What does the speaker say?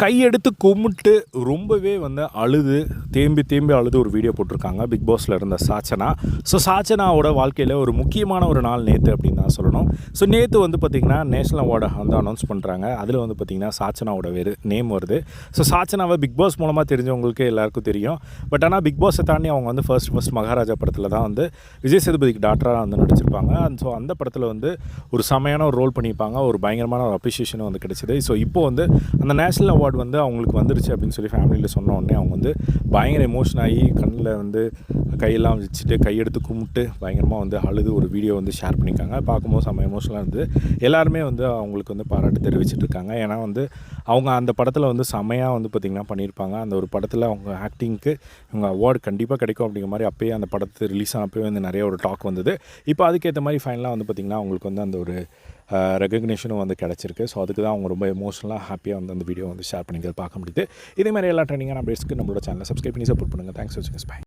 கையெடுத்து கும்பிட்டு ரொம்பவே வந்து அழுது தேம்பி அழுது ஒரு வீடியோ போட்டிருக்காங்க பிக் பாஸில் இருந்த சாச்சனா. ஸோ சாச்சனாவோட வாழ்க்கையில் ஒரு முக்கியமான ஒரு நாள் நேற்று அப்படின்னு தான் சொல்லணும். ஸோ நேற்று வந்து பார்த்திங்கன்னா நேஷ்னல் அவார்டை வந்து அனௌன்ஸ் பண்ணுறாங்க. அதில் வந்து பார்த்திங்கன்னா சாச்சனாவோட நேம் வருது. ஸோ சாச்சனாவை பிக் பாஸ் மூலமாக தெரிஞ்சவங்களுக்கு எல்லாருக்கும் தெரியும். பட் ஆனால் பிக் பாஸை தாண்டி அவங்க வந்து ஃபர்ஸ்ட் மகாராஜா படத்தில் தான் வந்து விஜய் சேதுபதிக்கு டாக்டராக வந்து நடிச்சிருப்பாங்க. ஸோ அந்த படத்தில் வந்து ஒரு செமையான ஒரு ரோல் பண்ணியிருப்பாங்க. ஒரு பயங்கரமான ஒரு அப்ரிஷியேஷனும் வந்து கிடைச்சிது. ஸோ இப்போ வந்து அந்த நேஷ்னல் அவார்டு வந்து அவங்களுக்கு வந்துருச்சு அப்படின்னு சொல்லி ஃபேமிலியில் சொன்ன உடனே அவங்க வந்து பயங்கர எமோஷன் ஆகி கண்ணில் வந்து கையெல்லாம் வச்சுட்டு கையெடுத்து கும்பிட்டு பயங்கரமாக வந்து அழுது ஒரு வீடியோ வந்து ஷேர் பண்ணியிருக்காங்க. பார்க்கும்போது செம்ம எமோஷனலாக இருந்து எல்லாருமே வந்து அவங்களுக்கு வந்து பாராட்டு தெரிவிச்சிட்டு இருக்காங்க. ஏன்னா வந்து அவங்க அந்த படத்தில் வந்து செம்மையாக வந்து பார்த்திங்கன்னா பண்ணியிருப்பாங்க. அந்த ஒரு படத்தில் அவங்க ஆக்டிங்க்கு இவங்க அவார்டு கண்டிப்பாக கிடைக்கும் அப்படிங்கிற மாதிரி அப்போயே அந்த படத்தை ரிலீஸ் ஆனப்போயே வந்து நிறைய ஒரு டாக் வந்தது. இப்போ அதுக்கேற்ற மாதிரி ஃபைனலாக வந்து பார்த்திங்கன்னா அவங்களுக்கு வந்து அந்த ஒரு ரெகக்னேஷனும் வந்து கிடச்சிருக்கு. ஸோ அதுக்கு தான் அவங்க ரொம்ப எமோஷனலாக ஹாப்பியாக வந்து அந்த வீடியோ வந்து ஷேர் பண்ணிக்கிறது பார்க்க முடியுது. இதே மாதிரி எல்லா ட்ரெண்டிங்கான அப்டேட்ஸ்க்கு நம்மளோட சேனலை சப்ஸ்கிரைப் பண்ணி சப்போர்ட் பண்ணுங்கள். தேங்க்ஸ் ஃபார் வாட்சிங். பை.